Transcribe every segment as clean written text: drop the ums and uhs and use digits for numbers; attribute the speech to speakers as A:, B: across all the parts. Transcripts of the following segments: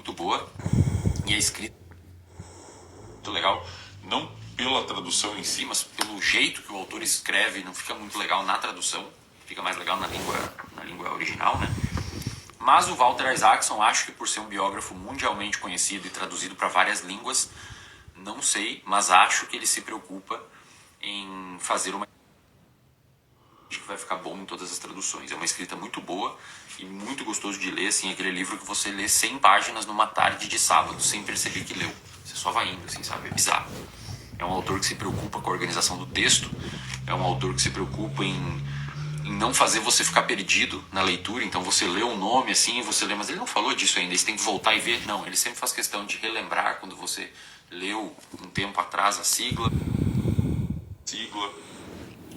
A: muito boa e a escrita muito legal, não pela tradução em si, mas pelo jeito que o autor escreve. Não fica muito legal na tradução, fica mais legal na língua original, né? Mas o Walter Isaacson, acho que por ser um biógrafo mundialmente conhecido e traduzido para várias línguas, não sei, mas acho que ele se preocupa em fazer uma que vai ficar bom em todas as traduções. É uma escrita muito boa e muito gostoso de ler, assim, aquele livro que você lê 100 páginas numa tarde de sábado, sem perceber que leu. Você só vai indo, assim, sabe? É bizarro. É um autor que se preocupa com a organização do texto, é um autor que se preocupa em não fazer você ficar perdido na leitura. Então você lê um nome assim e você lê, mas ele não falou disso ainda, você tem que voltar e ver. Não, ele sempre faz questão de relembrar quando você leu um tempo atrás a sigla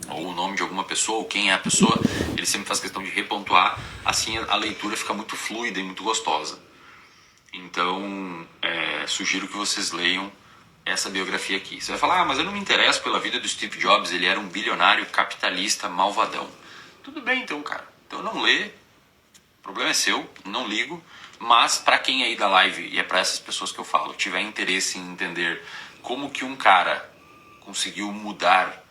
A: ou o nome de alguma pessoa, ou quem é a pessoa. Ele sempre faz questão de repontuar, assim a leitura fica muito fluida e muito gostosa. Então sugiro que vocês leiam essa biografia aqui. Você vai falar, mas eu não me interesso pela vida do Steve Jobs, ele era um bilionário capitalista malvadão. Tudo bem então, cara. Então não lê, o problema é seu, não ligo. Mas para quem aí da live, e é para essas pessoas que eu falo, tiver interesse em entender como que um cara conseguiu mudar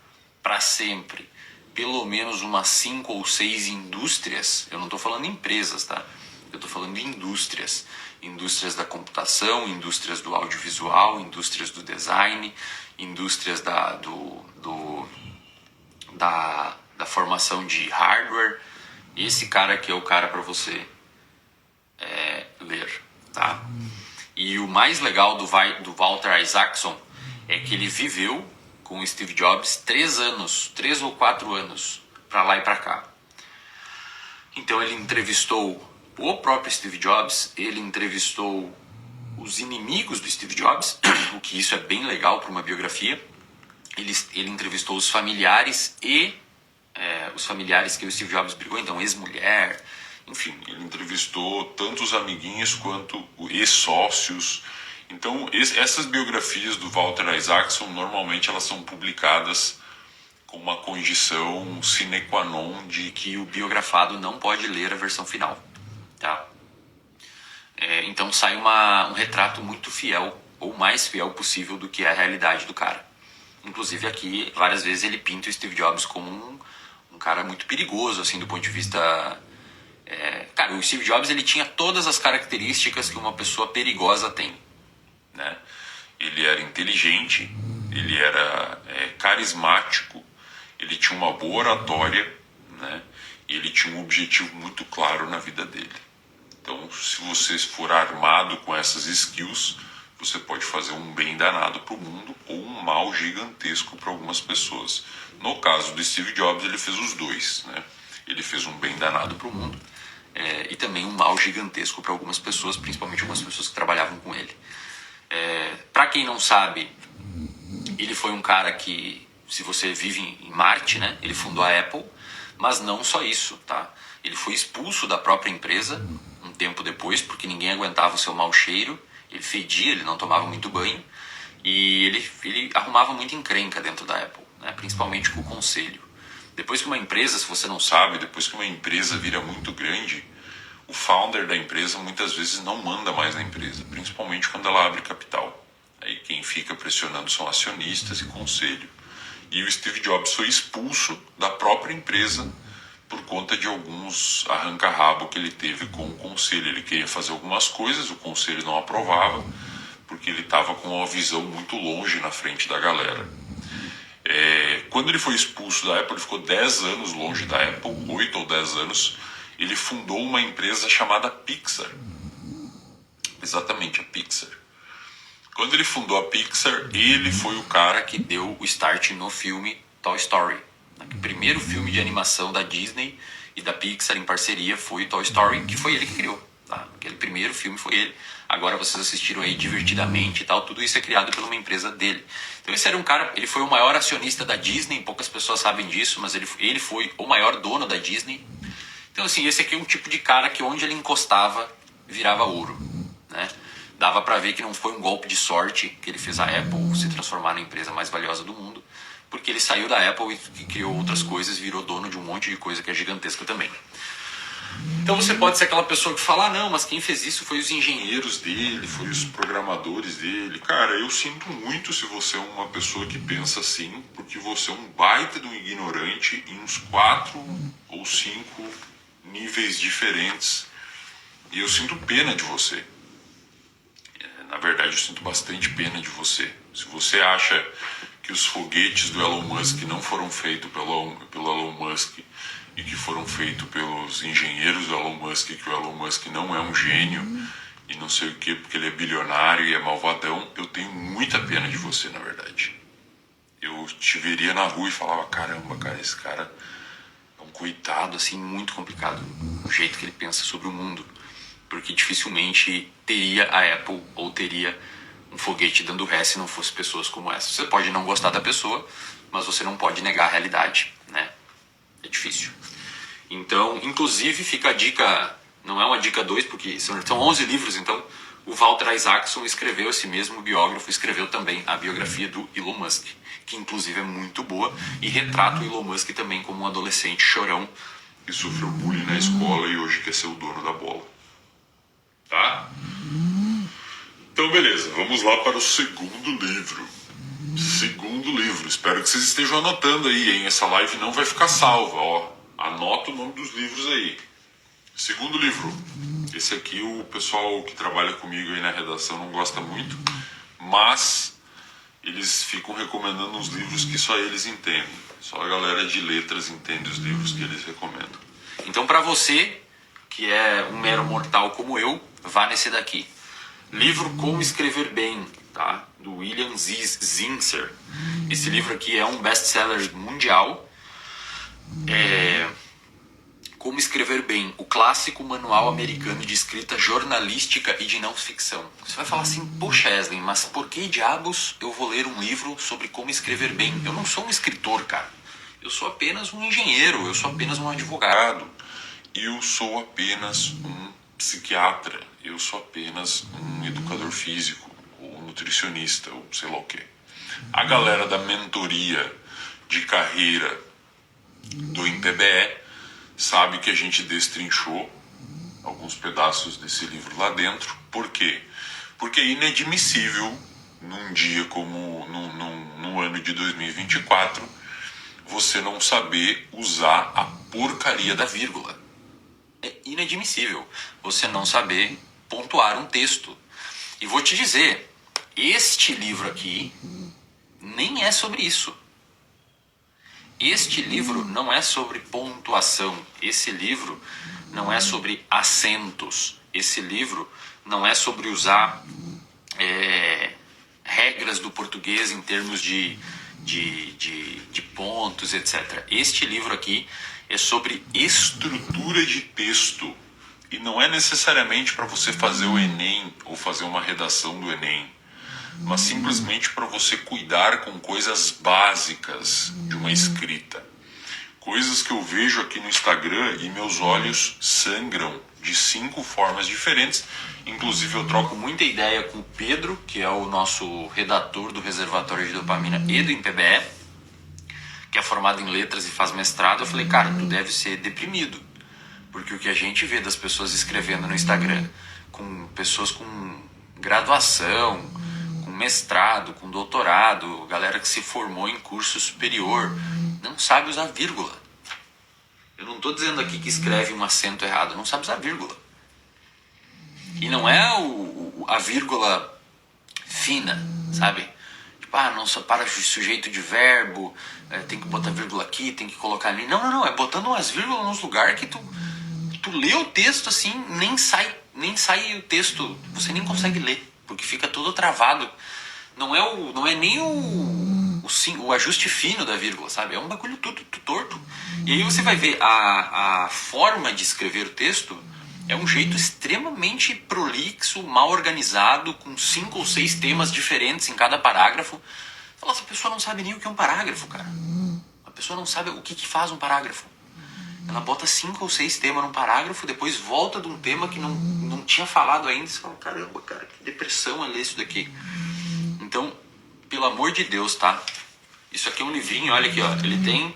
A: para sempre pelo menos umas 5 ou 6 indústrias, eu não estou falando empresas, tá? Eu estou falando de indústrias. Indústrias da computação, indústrias do audiovisual, indústrias do design, indústrias da formação de hardware. Esse cara aqui é o cara para você ler, tá? E o mais legal do Walter Isaacson é que ele viveu com o Steve Jobs 3 ou 4 anos, para lá e para cá. Então ele entrevistou o próprio Steve Jobs, ele entrevistou os inimigos do Steve Jobs, o que isso é bem legal para uma biografia. Ele entrevistou os familiares os familiares que o Steve Jobs brigou, então ex-mulher, enfim, ele entrevistou tanto os amiguinhos quanto os ex-sócios. Então essas biografias do Walter Isaacson normalmente elas são publicadas com uma condição sine qua non de que o biografado não pode ler a versão final, tá? Então sai um retrato muito fiel, ou mais fiel possível do que é a realidade do cara. Inclusive aqui, várias vezes ele pinta o Steve Jobs como um cara muito perigoso, assim, do ponto de vista... Cara, o Steve Jobs ele tinha todas as características que uma pessoa perigosa tem, né? Ele era inteligente, ele era carismático, ele tinha uma boa oratória, né? E ele tinha um objetivo muito claro na vida dele. Então, se você for armado com essas skills, você pode fazer um bem danado para o mundo ou um mal gigantesco para algumas pessoas. No caso do Steve Jobs, ele fez os dois, né? Ele fez um bem danado para o mundo e também um mal gigantesco para algumas pessoas, principalmente algumas pessoas que trabalhavam com ele. Para quem não sabe, ele foi um cara que, se você vive em Marte, né? Ele fundou a Apple, mas não só isso, tá? Ele foi expulso da própria empresa um tempo depois, porque ninguém aguentava o seu mau cheiro. Ele fedia, ele não tomava muito banho e ele arrumava muita encrenca dentro da Apple, né? Principalmente com o conselho. Depois que uma empresa, se você não sabe, depois que uma empresa vira muito grande, o founder da empresa muitas vezes não manda mais na empresa, principalmente quando ela abre capital. Aí quem fica pressionando são acionistas e conselho. E o Steve Jobs foi expulso da própria empresa por conta de alguns arranca-rabo que ele teve com o conselho. Ele queria fazer algumas coisas, o conselho não aprovava, porque ele estava com uma visão muito longe na frente da galera. Quando ele foi expulso da Apple, ele ficou 10 anos longe da Apple, 8 ou 10 anos. Ele fundou uma empresa chamada Pixar. Exatamente, a Pixar. Quando ele fundou a Pixar, ele foi o cara que deu o start no filme Toy Story. O primeiro filme de animação da Disney e da Pixar em parceria foi Toy Story, que foi ele que criou. Tá? Aquele primeiro filme foi ele. Agora vocês assistiram aí Divertidamente e tal, tudo isso é criado por uma empresa dele. Então esse era um cara, ele foi o maior acionista da Disney, poucas pessoas sabem disso, mas ele foi o maior dono da Disney. Então assim, esse aqui é um tipo de cara que onde ele encostava, virava ouro, né? Dava pra ver que não foi um golpe de sorte que ele fez a Apple se transformar na empresa mais valiosa do mundo, porque ele saiu da Apple e criou outras coisas e virou dono de um monte de coisa que é gigantesca também. Então você pode ser aquela pessoa que fala, ah, não, mas quem fez isso foi os engenheiros dele, foi os programadores dele. Cara, eu sinto muito se você é uma pessoa que pensa assim, porque você é um baita de um ignorante em uns 4 ou 5 níveis diferentes. E eu sinto pena de você. Na verdade, eu sinto bastante pena de você. Se você acha que os foguetes do Elon Musk não foram feitos pelo Elon Musk e que foram feitos pelos engenheiros do Elon Musk, que o Elon Musk não é um gênio e não sei o que, porque ele é bilionário e é malvadão, eu tenho muita pena de você, na verdade. Eu te veria na rua e falava, caramba, cara, esse cara é um coitado, assim, muito complicado, o jeito que ele pensa sobre o mundo, porque dificilmente teria a Apple ou teria um foguete dando ré se não fosse pessoas como essa. Você pode não gostar da pessoa, mas você não pode negar a realidade, né? É difícil. Então, inclusive, fica a dica, não é uma dica 2, porque são 11 livros, então o Walter Isaacson escreveu, esse mesmo biógrafo, escreveu também a biografia do Elon Musk, que inclusive é muito boa e retrata o Elon Musk também como um adolescente chorão que sofreu bullying na escola e hoje quer ser o dono da bola. Tá? Então, beleza, vamos lá para o segundo livro. Segundo livro, espero que vocês estejam anotando aí, hein? Essa live não vai ficar salva, ó. Anota o nome dos livros aí. Segundo livro. Esse aqui o pessoal que trabalha comigo aí na redação não gosta muito, mas eles ficam recomendando uns livros que só eles entendem. Só a galera de letras entende os livros que eles recomendam. Então, para você, que é um mero mortal como eu, vá nesse daqui. Livro Como Escrever Bem, tá? Do William Zinsser. Esse livro aqui é um best-seller mundial. Como Escrever Bem, o clássico manual americano de escrita jornalística e de não ficção. Você vai falar assim, poxa Wesley, mas por que diabos eu vou ler um livro sobre como escrever bem? Eu não sou um escritor, cara. Eu sou apenas um engenheiro, eu sou apenas um advogado. Eu sou apenas um psiquiatra, eu sou apenas um educador físico, ou nutricionista, ou sei lá o quê. A galera da mentoria de carreira do INPBE sabe que a gente destrinchou alguns pedaços desse livro lá dentro. Por quê? Porque é inadmissível, num dia como no ano de 2024, você não saber usar a porcaria da vírgula. É inadmissível você não saber pontuar um texto. E vou te dizer, este livro aqui nem é sobre isso. Este livro não é sobre pontuação. Esse livro não é sobre acentos. Esse livro não é sobre usar regras do português em termos de pontos, etc. Este livro aqui é sobre estrutura de texto. E não é necessariamente para você fazer o Enem ou fazer uma redação do Enem, mas simplesmente para você cuidar com coisas básicas de uma escrita. Coisas que eu vejo aqui no Instagram e meus olhos sangram de 5 formas diferentes. Inclusive eu troco muita ideia com o Pedro, que é o nosso redator do Reservatório de Dopamina e do INPBE, que é formado em letras e faz mestrado. Eu falei, cara, tu deve ser deprimido, porque o que a gente vê das pessoas escrevendo no Instagram, com pessoas com graduação, com mestrado, com doutorado, galera que se formou em curso superior, não sabe usar vírgula. Eu não estou dizendo aqui que escreve um acento errado, não sabe usar vírgula. E não é a vírgula fina, sabe? Tipo, não só para sujeito de verbo, tem que botar vírgula aqui, tem que colocar ali. Não, é botando umas vírgulas nos lugares que tu lê o texto assim, nem sai o texto, você nem consegue ler, porque fica todo travado. Não é nem o ajuste fino da vírgula, sabe? É um bagulho tudo torto. E aí você vai ver a forma de escrever o texto é um jeito extremamente prolixo, mal organizado, com 5 ou 6 temas diferentes em cada parágrafo. Essa pessoa não sabe nem o que é um parágrafo, cara. A pessoa não sabe o que faz um parágrafo. Ela bota 5 ou 6 temas num parágrafo, depois volta de um tema que não tinha falado ainda. Você fala, caramba, cara, que depressão é ler isso daqui. Então, pelo amor de Deus, tá? Isso aqui é um livrinho, olha aqui, ó. Ele tem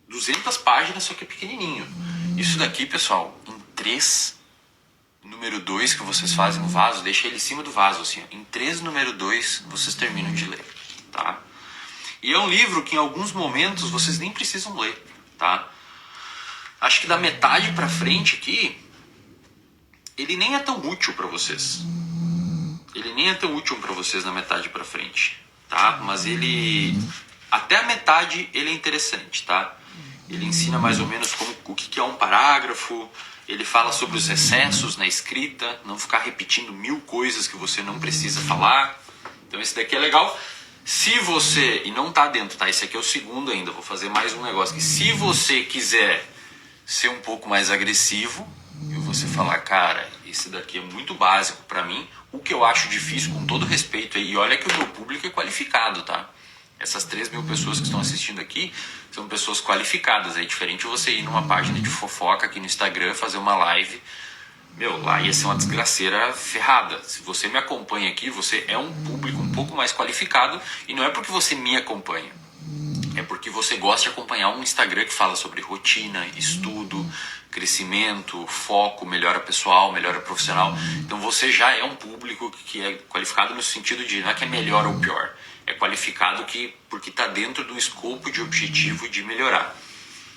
A: 200 páginas, só que é pequenininho. Isso daqui, pessoal, em 3, número 2 que vocês fazem no vaso, deixa ele em cima do vaso, assim. Em 3, número 2, vocês terminam de ler, tá? E é um livro que em alguns momentos vocês nem precisam ler, tá? Acho que da metade pra frente aqui, ele nem é tão útil pra vocês. Ele nem é tão útil pra vocês na metade pra frente, tá? Mas ele... até a metade ele é interessante, tá? Ele ensina mais ou menos o que é um parágrafo, ele fala sobre os excessos na escrita, não ficar repetindo 1000 coisas que você não precisa falar. Então esse daqui é legal. Se você... e não tá dentro, tá? Esse aqui é o segundo ainda, vou fazer mais um negócio aqui. Se você quiser ser um pouco mais agressivo, e você falar, cara, esse daqui é muito básico pra mim, o que eu acho difícil, com todo respeito, e olha que o meu público é qualificado, tá? Essas 3.000 pessoas que estão assistindo aqui são pessoas qualificadas. É diferente você ir numa página de fofoca aqui no Instagram, fazer uma live. Meu, lá ia ser uma desgraceira ferrada. Se você me acompanha aqui, você é um público um pouco mais qualificado. E não é porque você me acompanha. É porque você gosta de acompanhar um Instagram que fala sobre rotina, estudo, crescimento, foco, melhora pessoal, melhora profissional. Então você já é um público que é qualificado no sentido de, não é que é melhor ou pior, é qualificado porque está dentro do escopo de objetivo de melhorar.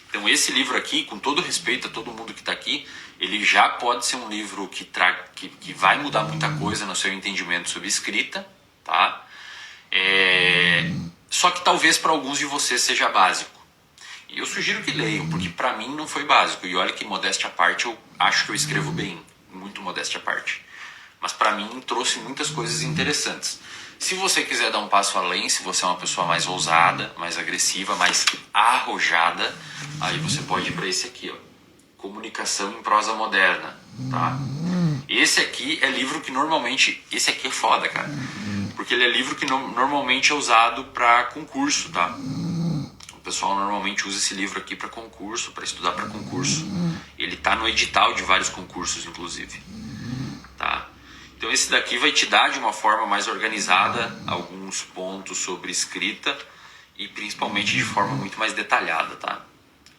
A: Então esse livro aqui, com todo respeito a todo mundo que está aqui, ele já pode ser um livro que vai mudar muita coisa no seu entendimento sobre escrita, tá? Só que talvez para alguns de vocês seja básico. E eu sugiro que leiam, porque para mim não foi básico. E olha que, modéstia à parte, eu acho que eu escrevo bem, muito modéstia à parte. Mas para mim trouxe muitas coisas interessantes. Se você quiser dar um passo além, se você é uma pessoa mais ousada, mais agressiva, mais arrojada, aí você pode ir para esse aqui, ó, Comunicação em Prosa Moderna, tá? Esse aqui é livro que normalmente... esse aqui é foda, cara. Porque ele é livro que normalmente é usado para concurso, tá? O pessoal normalmente usa esse livro aqui para concurso, para estudar para concurso. Ele tá no edital de vários concursos, inclusive, tá? Então esse daqui vai te dar de uma forma mais organizada alguns pontos sobre escrita e principalmente de forma muito mais detalhada, tá?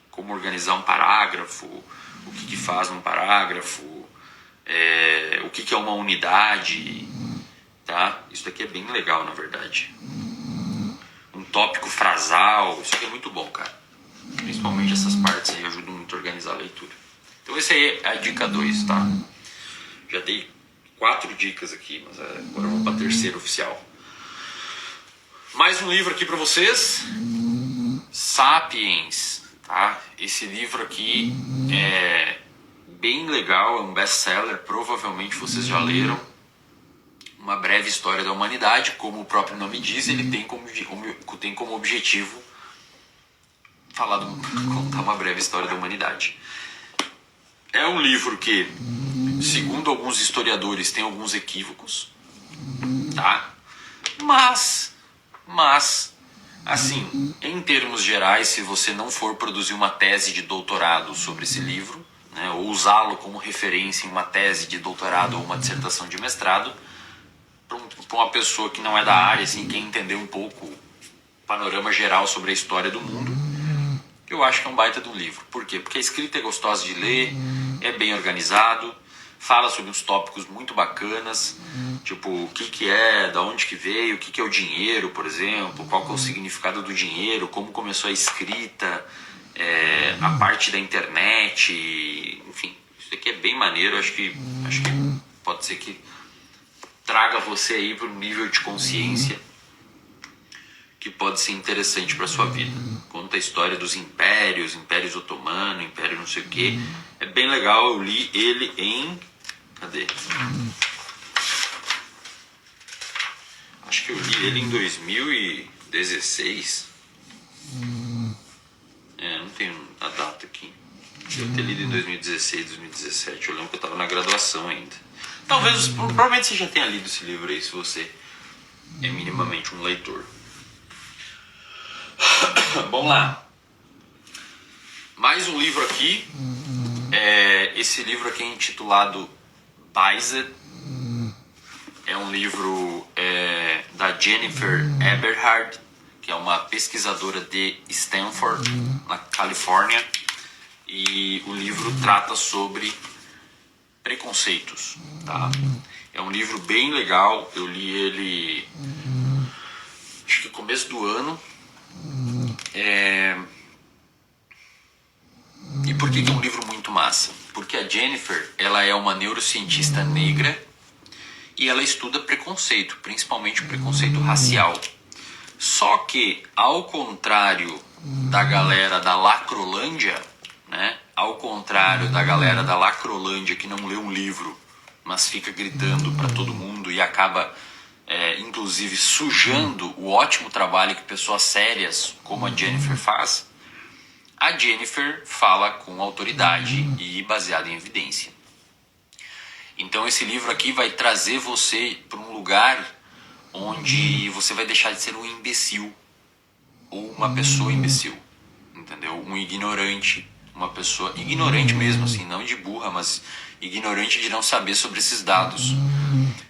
A: Como organizar um parágrafo, o que faz um parágrafo, o que é uma unidade, tá? Isso daqui é bem legal, na verdade. Um tópico frasal, isso aqui é muito bom, cara. Principalmente essas partes aí ajudam muito a organizar a leitura. Então esse aí é a dica 2, tá? Já dei 4 dicas aqui, mas agora vamos para a terceira oficial. Mais um livro aqui para vocês. Sapiens, tá? Esse livro aqui é bem legal, é um best-seller, provavelmente vocês já leram. Uma breve história da humanidade, como o próprio nome diz, ele tem como objetivo contar uma breve história da humanidade. É um livro que, segundo alguns historiadores, tem alguns equívocos, tá? Mas, assim, em termos gerais, se você não for produzir uma tese de doutorado sobre esse livro, né, ou usá-lo como referência em uma tese de doutorado ou uma dissertação de mestrado, para uma pessoa que não é da área, assim, quer entender um pouco o panorama geral sobre a história do mundo, eu acho que é um baita de um livro. Por quê? Porque a escrita é gostosa de ler, é bem organizado, fala sobre uns tópicos muito bacanas, tipo o que é, da onde que veio, o que é o dinheiro, por exemplo, qual que é o significado do dinheiro, como começou a escrita, a parte da internet, enfim, isso aqui é bem maneiro. Acho que pode ser que traga você aí para um nível de consciência que pode ser interessante para sua vida. Conta a história dos impérios otomano, império não sei o que. É bem legal, eu li ele em... cadê? Acho que eu li ele em 2016. Não tenho a data aqui. Devo ter lido em 2016, 2017. Eu lembro que eu estava na graduação ainda. Provavelmente você já tenha lido esse livro aí, se você é minimamente um leitor. Vamos lá. Mais um livro aqui. Esse livro aqui é intitulado Biased. É um livro da Jennifer Eberhard, que é uma pesquisadora de Stanford, na Califórnia. e o livro trata sobre preconceitos, tá? É um livro bem legal, eu li ele acho que no começo do ano. E por que é um livro muito massa? Porque a Jennifer, ela é uma neurocientista negra e ela estuda preconceito, principalmente o preconceito racial. Só que, ao contrário da galera da Lacrolândia, né? Ao contrário da galera da Lacrolândia que não lê um livro, mas fica gritando para todo mundo e acaba, inclusive, sujando o ótimo trabalho que pessoas sérias como a Jennifer faz, a Jennifer fala com autoridade e baseada em evidência. Então esse livro aqui vai trazer você para um lugar onde você vai deixar de ser um imbecil ou uma pessoa imbecil, entendeu? Um ignorante, uma pessoa ignorante mesmo, assim, não de burra, mas ignorante de não saber sobre esses dados,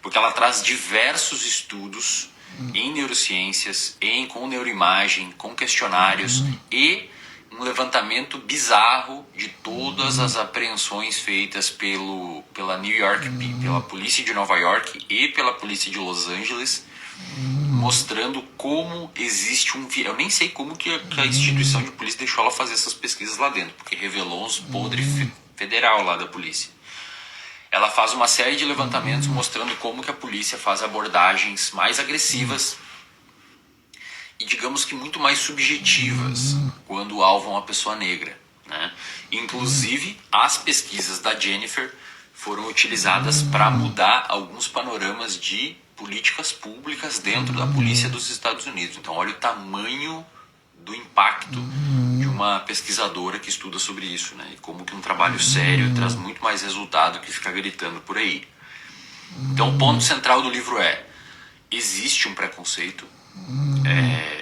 A: porque ela traz diversos estudos em neurociências, com neuroimagem, com questionários e um levantamento bizarro de todas as apreensões feitas pela New York, pela polícia de Nova York e pela polícia de Los Angeles, mostrando como existe eu nem sei como que a instituição de polícia deixou ela fazer essas pesquisas lá dentro, porque revelou uns podres federal lá da polícia. Ela faz uma série de levantamentos mostrando como que a polícia faz abordagens mais agressivas e, digamos que, muito mais subjetivas quando alvam uma pessoa negra, né? Inclusive, as pesquisas da Jennifer foram utilizadas para mudar alguns panoramas de políticas públicas dentro da polícia dos Estados Unidos. Então, olha o tamanho do impacto de uma pesquisadora que estuda sobre isso, né? E como que um trabalho sério traz muito mais resultado que ficar gritando por aí. Então, o ponto central do livro existe um preconceito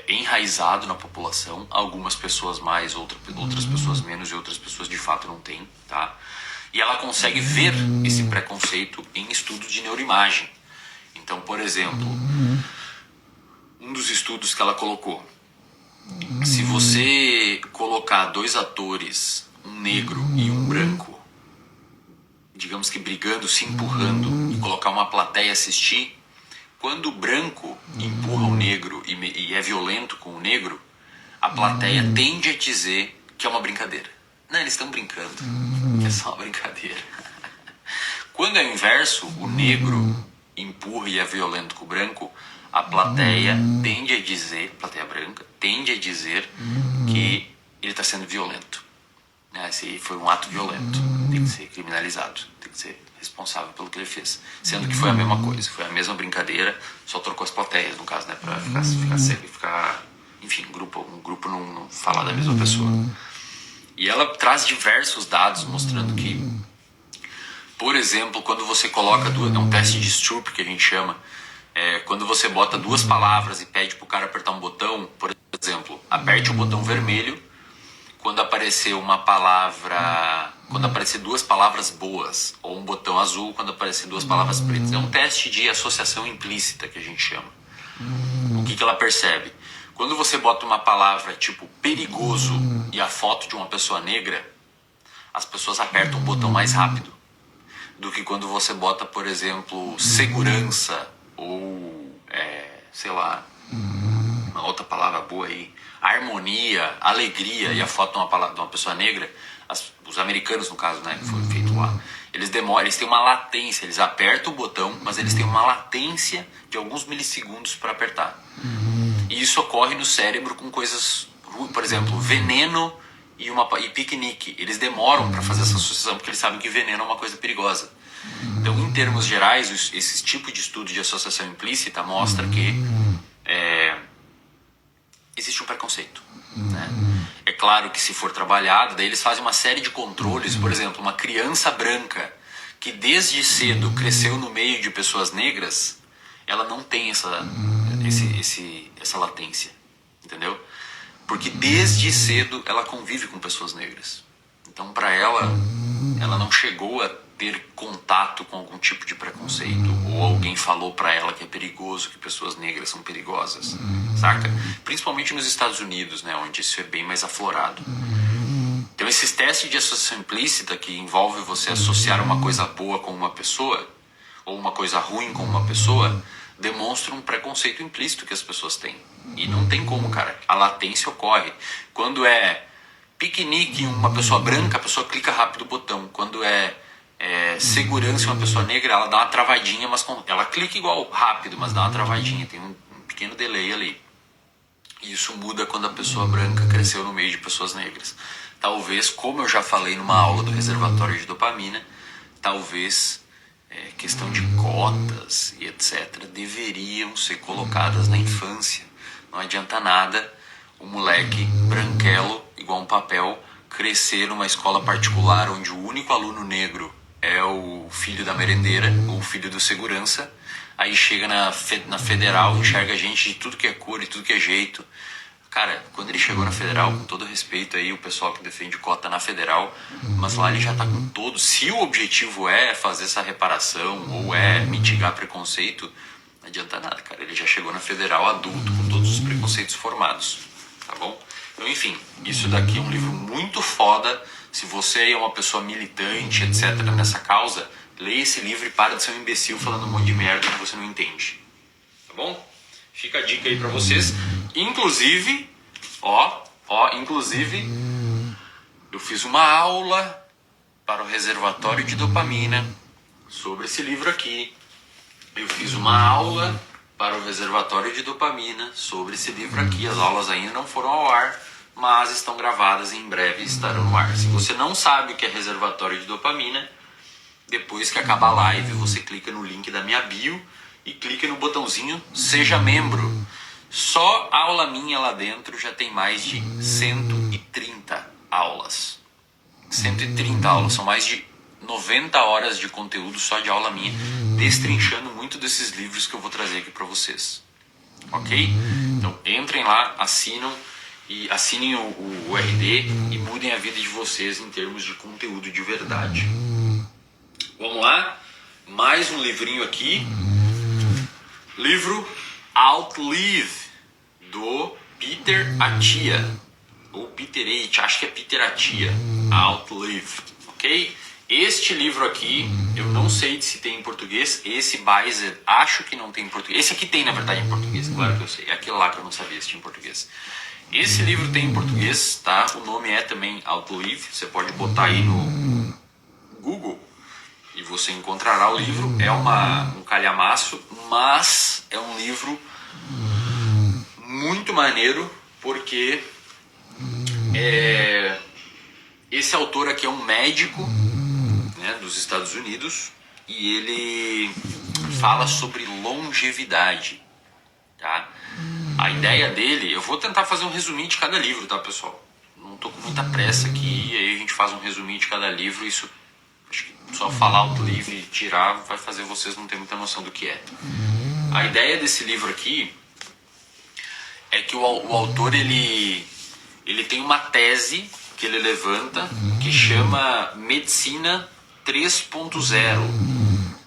A: enraizado na população, algumas pessoas mais, outras pessoas menos e outras pessoas de fato não têm, tá? E ela consegue ver esse preconceito em estudos de neuroimagem. Então, por exemplo, um dos estudos que ela colocou, se você colocar dois atores, um negro e um branco, digamos que brigando, se empurrando, e colocar uma plateia assistir, quando o branco empurra o negro e é violento com o negro, a plateia tende a dizer que é uma brincadeira. Não, eles estão brincando, é só uma brincadeira. Quando é o inverso, o negro empurra e é violento com o branco, a plateia tende a dizer, plateia branca, tende a dizer que ele está sendo violento. Esse foi um ato violento, tem que ser criminalizado, tem que ser responsável pelo que ele fez. Sendo que foi a mesma coisa, foi a mesma brincadeira, só trocou as plateias, no caso, né, para ficar cego e ficar, enfim, um grupo não falar da mesma pessoa. E ela traz diversos dados mostrando que, por exemplo, quando você coloca é um teste de Stroop que a gente chama, quando você bota duas palavras e pede para o cara apertar um botão, por exemplo, aperte o botão vermelho quando aparecer uma palavra, quando aparecer duas palavras boas, ou um botão azul quando aparecer duas palavras pretas. É um teste de associação implícita que a gente chama. O que ela percebe? Quando você bota uma palavra tipo perigoso e a foto de uma pessoa negra, as pessoas apertam o botão mais rápido do que quando você bota, por exemplo, segurança ou, sei lá, uma outra palavra boa aí, harmonia, alegria e a foto de uma pessoa negra. Os americanos, no caso, né, que foi feito lá, eles têm uma latência, eles apertam o botão, mas eles têm uma latência de alguns milissegundos para apertar. E isso ocorre no cérebro com coisas, por exemplo, veneno e piquenique. Eles demoram para fazer essa associação porque eles sabem que veneno é uma coisa perigosa. Então, em termos gerais, esse tipo de estudo de associação implícita mostra que existe um preconceito, né? É claro que se for trabalhado, daí eles fazem uma série de controles. Por exemplo, uma criança branca que desde cedo cresceu no meio de pessoas negras, ela não tem essa latência, entendeu? Porque desde cedo ela convive com pessoas negras. Então, para ela não chegou a ter contato com algum tipo de preconceito, ou alguém falou para ela que é perigoso, que pessoas negras são perigosas, saca? Principalmente nos Estados Unidos, né, onde isso é bem mais aflorado. Então Então esses testes de associação implícita, que envolve você associar uma coisa boa com uma pessoa, ou uma coisa ruim com uma pessoa, demonstram um preconceito implícito que as pessoas têm. E não tem como, cara. A latência ocorre. Quando é piquenique em uma pessoa branca, a pessoa clica rápido o botão. Quando é segurança em uma pessoa negra, ela dá uma travadinha, mas ela clica igual rápido, mas dá uma travadinha. Tem um pequeno delay ali. E isso muda quando a pessoa branca cresceu no meio de pessoas negras. Talvez, como eu já falei numa aula do reservatório de dopamina, talvez questão de cotas e etc. deveriam ser colocadas na infância. Não adianta nada o moleque branquelo, igual um papel, crescer numa escola particular onde o único aluno negro é o filho da merendeira ou o filho do segurança. Aí chega na federal, enxerga gente de tudo que é cor e tudo que é jeito. Cara, quando ele chegou na federal, com todo respeito aí o pessoal que defende cota na federal, mas lá ele já tá com todos. Se o objetivo é fazer essa reparação ou é mitigar preconceito, não adianta nada, cara. Ele já chegou na federal adulto, com todos os preconceitos formados, tá bom? Então, enfim, isso daqui é um livro muito foda. Se você é uma pessoa militante, etc., nessa causa, leia esse livro e para de ser um imbecil falando um monte de merda que você não entende. Tá bom? Fica a dica aí pra vocês. Inclusive, inclusive, eu fiz uma aula para o reservatório de dopamina sobre esse livro aqui. Eu fiz uma aula para o reservatório de dopamina sobre esse livro aqui. As aulas ainda não foram ao ar, mas estão gravadas e em breve estarão no ar. Se você não sabe o que é reservatório de dopamina, depois que acabar a live, você clica no link da minha bio e clica no botãozinho Seja Membro. Só aula minha lá dentro já tem mais de 130 aulas. 130 aulas, são mais de 90 horas de conteúdo só de aula minha, destrinchando muito desses livros que eu vou trazer aqui para vocês. Ok? Então entrem lá, assinem o RD e mudem a vida de vocês em termos de conteúdo de verdade. Vamos lá? Mais um livrinho aqui. Livro Outlive, do Peter Attia, ou Peter H, acho que é Peter Attia. Outlive, ok? Este livro aqui, eu não sei se tem em português. Esse Beiser, acho que não tem em português. Esse aqui tem, na verdade, em português, claro que eu sei. É aquele lá que eu não sabia se tinha em português. Esse livro tem em português, tá? O nome é também Outlive. Você pode botar aí no Google e você encontrará o livro. É um calhamaço, mas é um livro muito maneiro, porque esse autor aqui é um médico, né, dos Estados Unidos, e ele fala sobre longevidade, tá? A ideia dele, eu vou tentar fazer um resuminho de cada livro, tá, pessoal? Não tô com muita pressa aqui, e aí a gente faz um resuminho de cada livro. Isso, acho que só falar o livro e tirar vai fazer vocês não terem muita noção do que é. A ideia desse livro aqui é que o autor, ele tem uma tese que ele levanta que chama Medicina 3.0.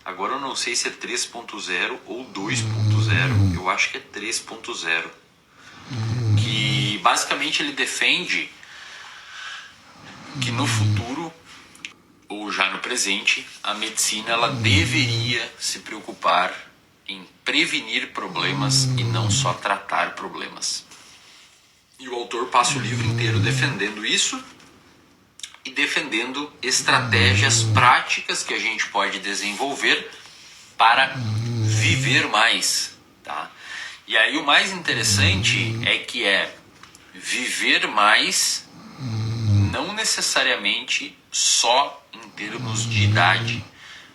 A: Agora eu não sei se é 3.0 ou 2.0, eu acho que é 3.0. Que basicamente ele defende que no futuro, ou já no presente, a medicina ela deveria se preocupar em prevenir problemas e não só tratar problemas. E o autor passa o livro inteiro defendendo isso e defendendo estratégias práticas que a gente pode desenvolver para viver mais, tá? E aí o mais interessante é que viver mais não necessariamente só em termos de idade,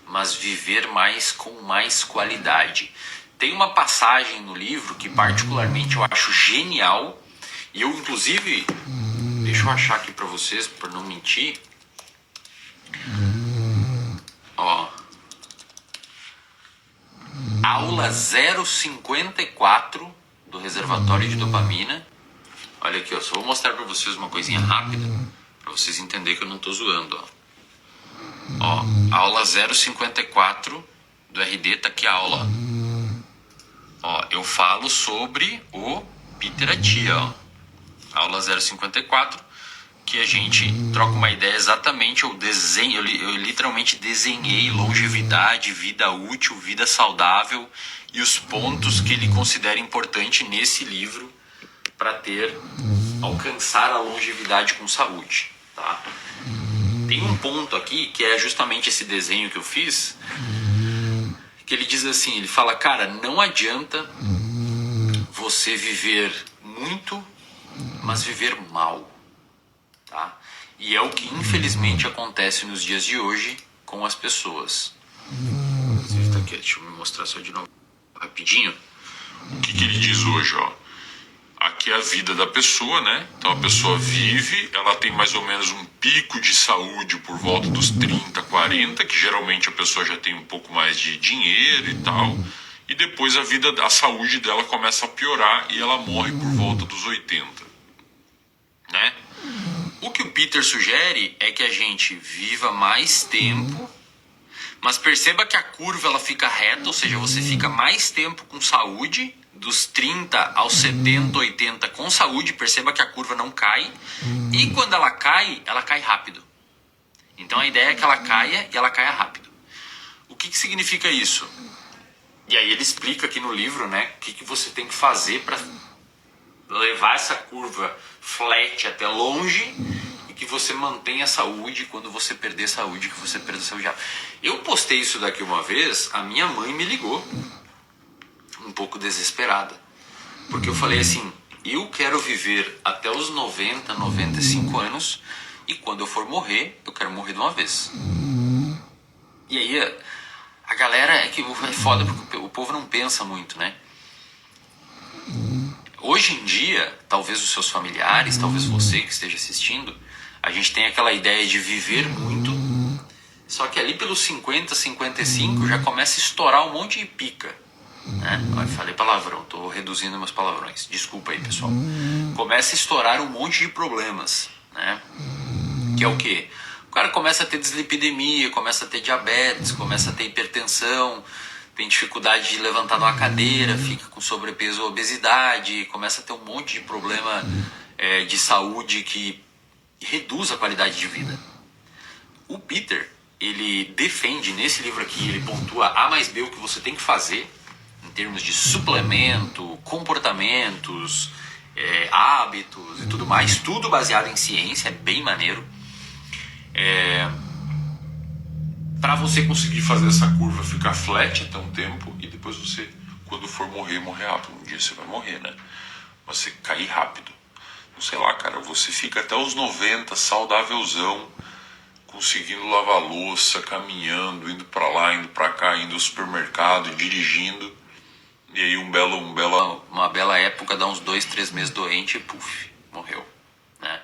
A: mas viver mais com mais qualidade. Tem uma passagem no livro que particularmente eu acho genial, e eu inclusive, deixa eu achar aqui para vocês, para não mentir. Ó, aula 054 do reservatório de dopamina. Olha aqui, ó, só vou mostrar para vocês uma coisinha rápida, para vocês entenderem que eu não tô zoando, ó. Ó, aula 054 do RD, tá aqui a aula. Ó, eu falo sobre o Peter Attia, ó. Aula 054, que a gente troca uma ideia exatamente. Eu literalmente desenhei longevidade, vida útil, vida saudável e os pontos que ele considera importante nesse livro para alcançar a longevidade com saúde, tá? Tem um ponto aqui que é justamente esse desenho que eu fiz, que ele diz assim, ele fala, cara, não adianta você viver muito, mas viver mal, tá? E é o que infelizmente acontece nos dias de hoje com as pessoas. Inclusive tá aqui, deixa eu me mostrar só de novo rapidinho. O que ele diz hoje, ó? Aqui é a vida da pessoa, né? Então a pessoa vive, ela tem mais ou menos um pico de saúde por volta dos 30, 40, que geralmente a pessoa já tem um pouco mais de dinheiro e tal. E depois a saúde dela começa a piorar e ela morre por volta dos 80, né? O que o Peter sugere é que a gente viva mais tempo, mas perceba que a curva ela fica reta, ou seja, você fica mais tempo com saúde, dos 30 aos 70, 80 com saúde, perceba que a curva não cai, e quando ela cai rápido. Então a ideia é que ela caia e ela caia rápido. O que significa isso? E aí ele explica aqui no livro, né, o que você tem que fazer para levar essa curva flat até longe e que você mantenha a saúde quando você perder saúde, que você perda a saúde. Eu postei isso daqui uma vez, a minha mãe me ligou, um pouco desesperada, porque eu falei assim, eu quero viver até os 90, 95 anos e quando eu for morrer, eu quero morrer de uma vez. E aí a galera, é foda porque o povo não pensa muito, né? Hoje em dia, talvez os seus familiares, talvez você que esteja assistindo, a gente tem aquela ideia de viver muito, só que ali pelos 50, 55 já começa a estourar um monte de pica, né? Eu falei palavrão, tô reduzindo meus palavrões, desculpa aí pessoal. Começa a estourar um monte de problemas, né? Que é o quê? O cara começa a ter dislipidemia, começa a ter diabetes, começa a ter hipertensão, tem dificuldade de levantar de uma cadeira, fica com sobrepeso ou obesidade, começa a ter um monte de problema de saúde que reduz a qualidade de vida. O Peter, ele defende nesse livro aqui, ele pontua A mais B o que você tem que fazer em termos de suplemento, comportamentos, hábitos e tudo mais, tudo baseado em ciência, é bem maneiro. Para você conseguir fazer essa curva ficar flat até um tempo e depois você, quando for morrer rápido. Um dia você vai morrer, né? Você cair rápido. Não sei lá, cara, você fica até os 90 saudávelzão, conseguindo lavar louça, caminhando, indo pra lá, indo pra cá, indo ao supermercado, dirigindo. E aí uma bela época, dá uns 2, 3 meses doente e puf, morreu, né?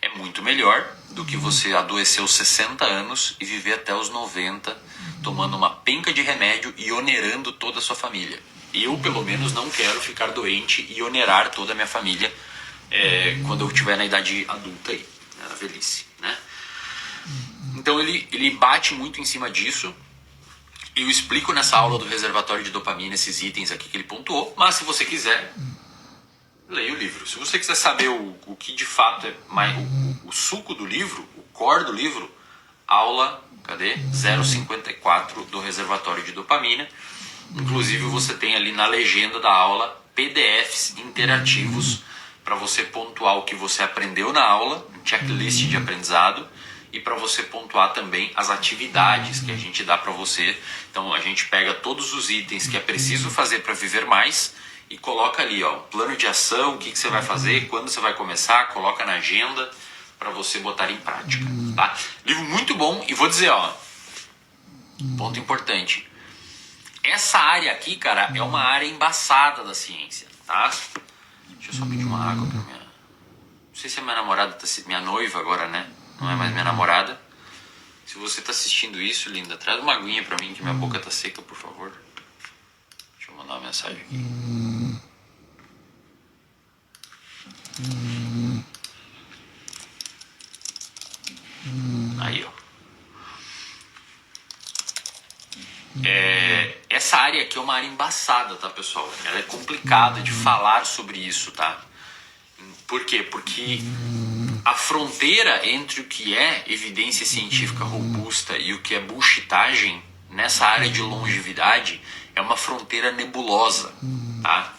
A: É muito melhor do que você adoecer aos 60 anos e viver até os 90 tomando uma penca de remédio e onerando toda a sua família. Eu, pelo menos, não quero ficar doente e onerar toda a minha família quando eu estiver na idade adulta aí, na velhice, né? Então ele bate muito em cima disso. Eu explico nessa aula do reservatório de dopamina esses itens aqui que ele pontuou, mas se você quiser, leia o livro. Se você quiser saber o que de fato é mais, o suco do livro, o core do livro, aula, 054 do reservatório de dopamina. Inclusive você tem ali na legenda da aula PDFs interativos para você pontuar o que você aprendeu na aula, um checklist de aprendizado, e para você pontuar também as atividades que a gente dá para você. Então a gente pega todos os itens que é preciso fazer para viver mais e coloca ali, ó, plano de ação, o que você vai fazer, quando você vai começar, coloca na agenda para você botar em prática, tá? Livro muito bom. E vou dizer, ó, ponto importante, essa área aqui, cara, é uma área embaçada da ciência, tá? Deixa eu só pedir uma água pra minha... Não sei se é minha namorada, minha noiva agora, né? Não é mais minha namorada. Se você tá assistindo isso, linda, traz uma aguinha pra mim que minha boca tá seca, por favor. Deixa eu mandar uma mensagem aqui. Aí, ó. Essa área aqui é uma área embaçada, tá, pessoal? Ela é complicada de falar sobre isso, tá? Por quê? Porque A fronteira entre o que é evidência científica robusta e o que é bullshitagem nessa área de longevidade é uma fronteira nebulosa, tá?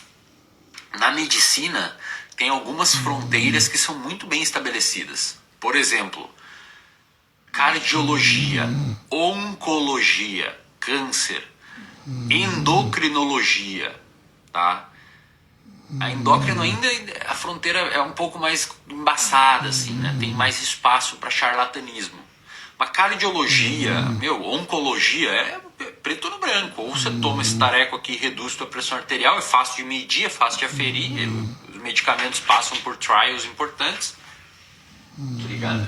A: Na medicina tem algumas fronteiras que são muito bem estabelecidas. Por exemplo, cardiologia, oncologia, câncer, endocrinologia, tá? A endócrino ainda, a fronteira é um pouco mais embaçada, assim, né? Tem mais espaço para charlatanismo. Mas cardiologia, oncologia é preto no branco. Ou você toma esse tareco aqui e reduz sua pressão arterial, é fácil de medir, é fácil de aferir, os medicamentos passam por trials importantes. Obrigado,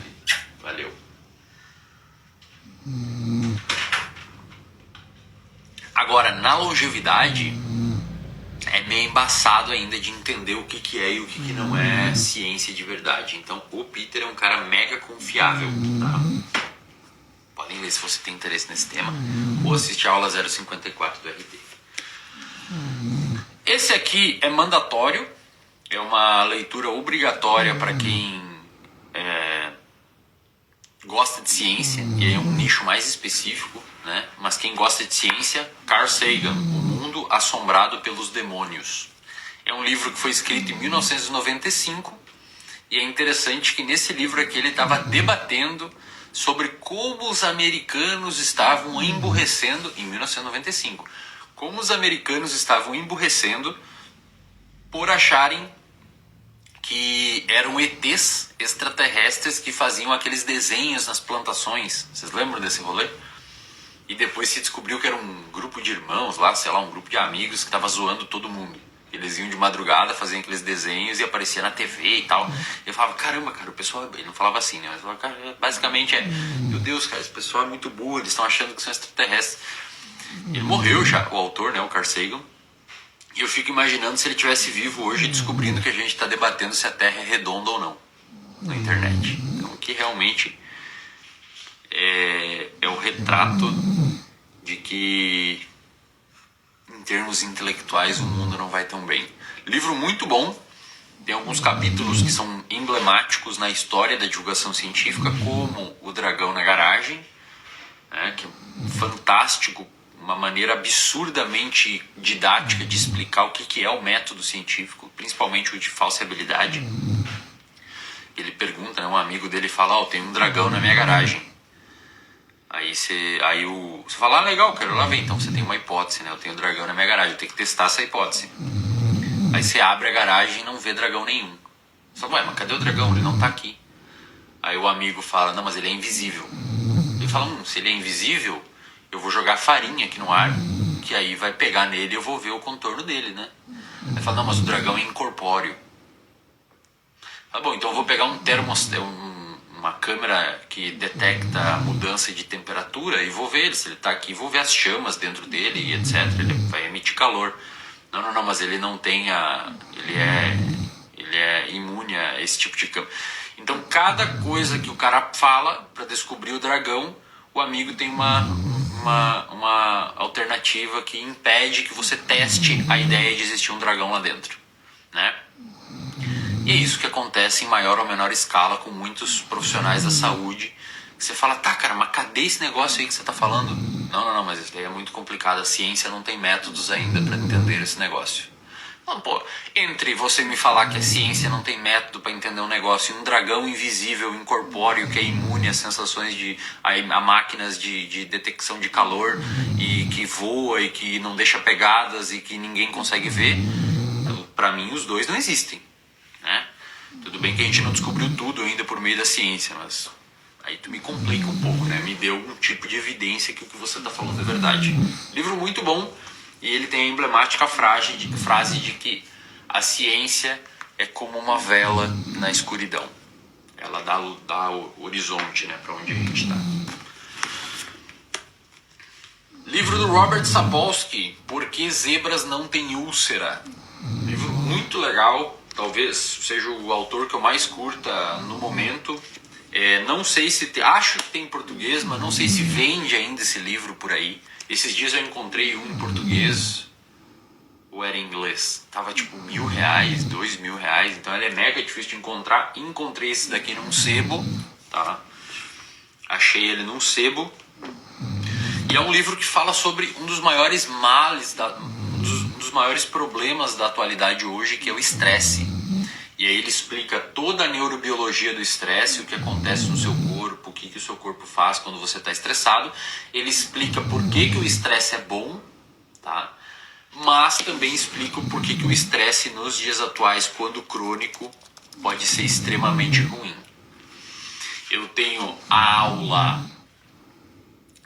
A: valeu. Agora, na longevidade, é meio embaçado ainda de entender o que é e o que não é ciência de verdade. Então, o Peter é um cara mega confiável, tá? Podem ver se você tem interesse nesse tema ou assistir a aula 054 do RT. Esse aqui é mandatório, é uma leitura obrigatória para quem gosta de ciência, e é um nicho mais específico, né? Mas quem gosta de ciência, Carl Sagan, O Mundo Assombrado pelos Demônios. É um livro que foi escrito em 1995 e é interessante que nesse livro aqui ele estava debatendo sobre como os americanos estavam emburrecendo, em 1995, como os americanos estavam emburrecendo por acharem que eram ETs extraterrestres que faziam aqueles desenhos nas plantações. Vocês lembram desse rolê? E depois se descobriu que era um grupo de irmãos lá, sei lá, um grupo de amigos que estava zoando todo mundo. Eles iam de madrugada, faziam aqueles desenhos e aparecia na TV e tal. E eu falava, caramba, cara, o pessoal... Ele não falava assim, né? Mas falava, cara, basicamente meu Deus, cara, esse pessoal é muito burro, eles estão achando que são extraterrestres. Ele morreu já, o autor, né, o Carl Sagan. E eu fico imaginando se ele estivesse vivo hoje descobrindo que a gente está debatendo se a Terra é redonda ou não na internet. Então, que realmente é o retrato de que, em termos intelectuais, o mundo não vai tão bem. Livro muito bom. Tem alguns capítulos que são emblemáticos na história da divulgação científica, como O Dragão na Garagem, né, que é fantástico, uma maneira absurdamente didática de explicar o que é o método científico, principalmente o de falsibilidade. Ele pergunta, né, um amigo dele fala, tem um dragão na minha garagem. Aí você fala, legal, quero lá ver. Então você tem uma hipótese, né? Eu tenho um dragão na minha garagem, eu tenho que testar essa hipótese. Aí você abre a garagem e não vê dragão nenhum. Você fala, mas cadê o dragão? Ele não tá aqui. Aí o amigo fala, não, mas ele é invisível. Ele fala, se ele é invisível, eu vou jogar farinha aqui no ar, que aí vai pegar nele e eu vou ver o contorno dele, né? Aí fala, não, mas o dragão é incorpóreo. Fala, bom, então eu vou pegar uma câmera que detecta a mudança de temperatura e vou ver ele, se ele está aqui, vou ver as chamas dentro dele e etc. Ele vai emitir calor. Não, mas ele não tem ele é imune a esse tipo de câmera. Então, cada coisa que o cara fala para descobrir o dragão, o amigo tem uma alternativa que impede que você teste a ideia de existir um dragão lá dentro, né? E é isso que acontece em maior ou menor escala com muitos profissionais da saúde. Você fala, cara, mas cadê esse negócio aí que você está falando? Não, mas isso daí é muito complicado. A ciência não tem métodos ainda para entender esse negócio. Não, entre você me falar que a ciência não tem método para entender um negócio e um dragão invisível, incorpóreo, que é imune a sensações a máquinas de detecção de calor e que voa e que não deixa pegadas e que ninguém consegue ver, para mim os dois não existem, né? Tudo bem que a gente não descobriu tudo ainda por meio da ciência, mas aí tu me complica um pouco, né? Me deu um tipo de evidência que o que você está falando é verdade. Livro muito bom. E ele tem a emblemática frase de que a ciência é como uma vela na escuridão. Ela dá o horizonte, né, para onde a gente está. Livro do Robert Sapolsky, Por que Zebras Não Têm Úlcera? Livro muito legal, talvez seja o autor que eu mais curta no momento. Não sei se... acho que tem em português, mas não sei se vende ainda esse livro por aí. Esses dias eu encontrei um em português, ou ou era em inglês? Tava tipo R$1.000, R$2.000, então ele é mega difícil de encontrar. Encontrei esse daqui num sebo, tá? Achei ele num sebo. E é um livro que fala sobre um dos maiores males, um dos maiores problemas da atualidade hoje, que é o estresse. E aí ele explica toda a neurobiologia do estresse, o que acontece no seu corpo, o que o seu corpo faz quando você está estressado. Ele explica por que o estresse é bom, tá? Mas também explica por que o estresse nos dias atuais, quando crônico, pode ser extremamente ruim. Eu tenho a aula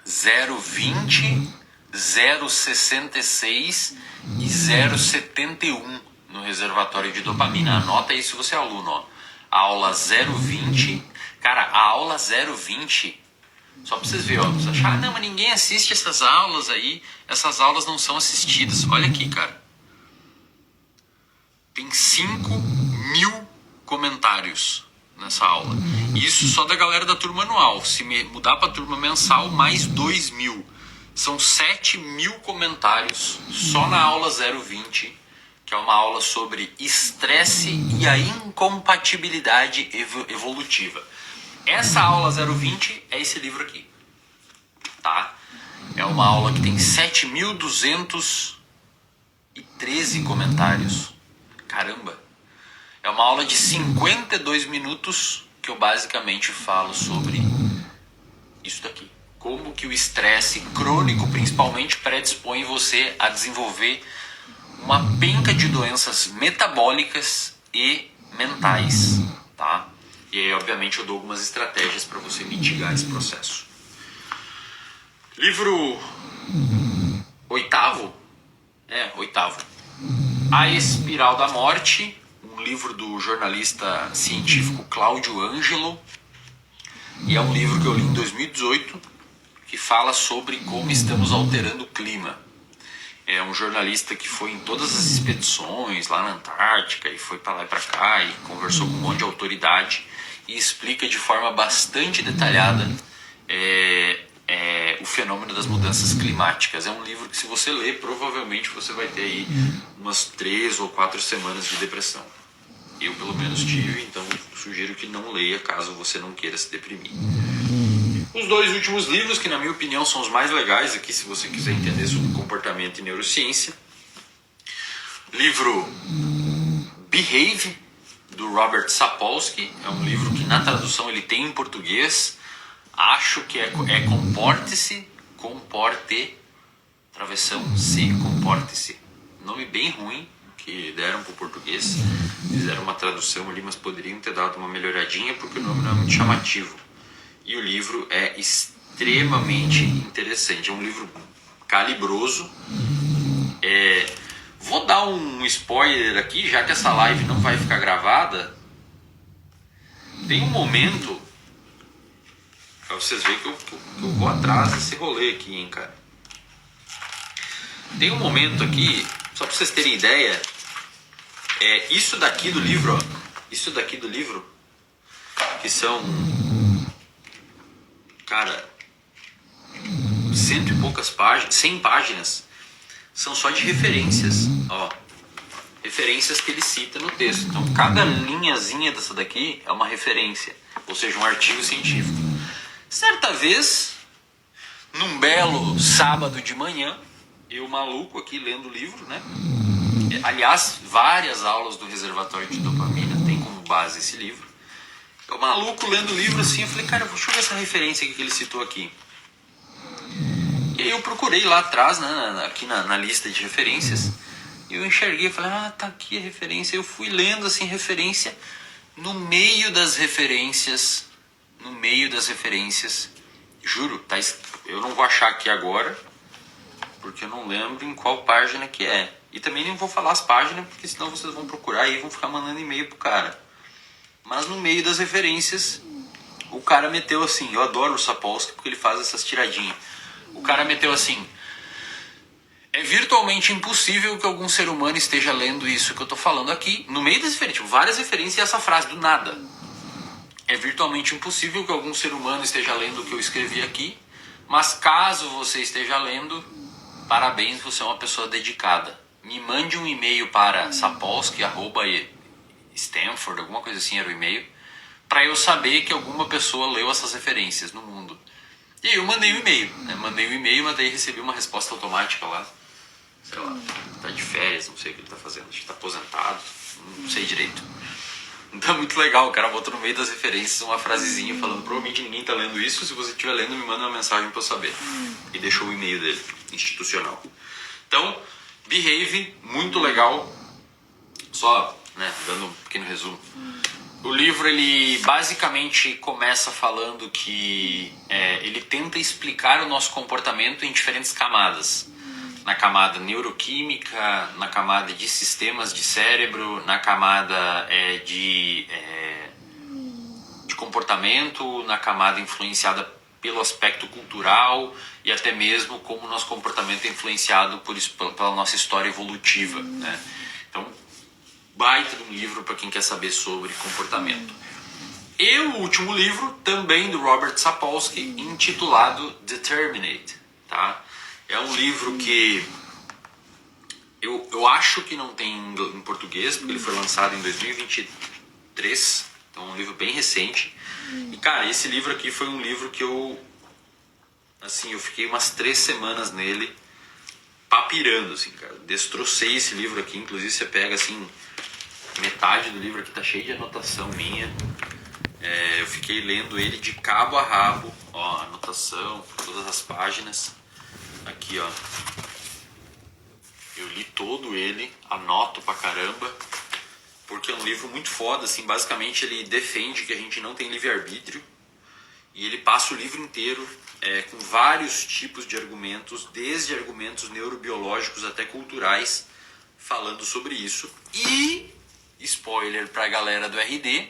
A: 020, 066 e 071 no reservatório de dopamina. Anota aí se você é aluno, ó. A aula 020, cara, a aula 020, só pra vocês verem, ó, você achar, não, mas ninguém assiste essas aulas aí, essas aulas não são assistidas. Olha aqui, cara. Tem 5.000 comentários nessa aula. Isso só da galera da turma anual. Se mudar para turma mensal, mais 2.000. São 7.000 comentários só na aula 020, que é uma aula sobre estresse e a incompatibilidade evolutiva. Essa aula 020 é esse livro aqui, tá? É uma aula que tem 7.213 comentários. Caramba! É uma aula de 52 minutos que eu basicamente falo sobre isso daqui. Como que o estresse crônico, principalmente, predispõe você a desenvolver uma penca de doenças metabólicas e mentais, tá? E aí, obviamente, eu dou algumas estratégias para você mitigar esse processo. Livro oitavo. A Espiral da Morte, um livro do jornalista científico Cláudio Ângelo. E é um livro que eu li em 2018, que fala sobre como estamos alterando o clima. É um jornalista que foi em todas as expedições lá na Antártica e foi para lá e para cá e conversou com um monte de autoridade e explica de forma bastante detalhada o fenômeno das mudanças climáticas. É um livro que, se você ler, provavelmente você vai ter aí umas 3 ou 4 semanas de depressão. Eu pelo menos tive, então sugiro que não leia caso você não queira se deprimir. Os 2 últimos livros, que na minha opinião são os mais legais aqui, se você quiser entender sobre comportamento e neurociência. Livro Behave, do Robert Sapolsky. É um livro que na tradução ele tem em português. Acho que é Comporte-se, Comporte, travessão C, Comporte-se. Nome bem ruim que deram para o português. Fizeram uma tradução ali, mas poderiam ter dado uma melhoradinha porque o nome não é muito chamativo. E o livro é extremamente interessante. É um livro calibroso. Vou dar um spoiler aqui, já que essa live não vai ficar gravada. Tem um momento, pra vocês verem que eu vou atrás desse rolê aqui, hein, cara. Tem um momento aqui, só pra vocês terem ideia, isso daqui do livro, ó. Isso daqui do livro, que são... Cara, 100 e poucas páginas, 100 páginas, são só de referências, ó. Referências que ele cita no texto. Então, cada linhazinha dessa daqui é uma referência, ou seja, um artigo científico. Certa vez, num belo sábado de manhã, eu maluco aqui lendo o livro, né? Aliás, várias aulas do reservatório de dopamina tem como base esse livro. Eu maluco lendo o livro assim, eu falei, cara, deixa eu ver essa referência que ele citou aqui. E aí eu procurei lá atrás, né, aqui na lista de referências, e eu enxerguei, falei, tá aqui a referência. Eu fui lendo assim, referência, no meio das referências, juro, tá, eu não vou achar aqui agora, porque eu não lembro em qual página que é. E também não vou falar as páginas, porque senão vocês vão procurar e vão ficar mandando e-mail pro cara. Mas no meio das referências, o cara meteu assim, eu adoro o Sapolsky porque ele faz essas tiradinhas. O cara meteu assim, é virtualmente impossível que algum ser humano esteja lendo isso que eu tô falando aqui, no meio das referências, várias referências e essa frase do nada. É virtualmente impossível que algum ser humano esteja lendo o que eu escrevi aqui, mas caso você esteja lendo, parabéns, você é uma pessoa dedicada. me mande um e-mail para sapolsky@stanford, alguma coisa assim era o e-mail, para eu saber que alguma pessoa leu essas referências no mundo. E aí eu mandei um e-mail, né? Mas daí recebi uma resposta automática lá. Sei lá, tá de férias, não sei o que ele tá fazendo, acho que tá aposentado, não sei direito. Então é muito legal, o cara botou no meio das referências uma frasezinha falando: provavelmente ninguém tá lendo isso, se você estiver lendo, me manda uma mensagem pra eu saber. E deixou o e-mail dele, institucional. Então, Behave, muito legal. Só, né, dando um pequeno resumo. O livro, ele basicamente começa falando que ele tenta explicar o nosso comportamento em diferentes camadas. Na camada neuroquímica, na camada de sistemas de cérebro, na camada de comportamento, na camada influenciada pelo aspecto cultural e até mesmo como o nosso comportamento é influenciado pela nossa história evolutiva, né? Então, baita de um livro para quem quer saber sobre comportamento. E o último livro, também do Robert Sapolsky, intitulado Determinate, tá? É um livro que eu acho que não tem em português, porque ele foi lançado em 2023, então é um livro bem recente. E cara, esse livro aqui foi um livro que eu fiquei umas 3 semanas nele, papirando, assim, cara. Destrocei esse livro aqui, inclusive você pega, assim, metade do livro aqui tá cheio de anotação minha. Eu fiquei lendo ele de cabo a rabo, ó, anotação, todas as páginas. Aqui, ó. Eu li todo ele, anoto pra caramba, porque é um livro muito foda, assim, basicamente ele defende que a gente não tem livre-arbítrio, e ele passa o livro inteiro com vários tipos de argumentos, desde argumentos neurobiológicos até culturais, falando sobre isso. E, spoiler pra galera do RD,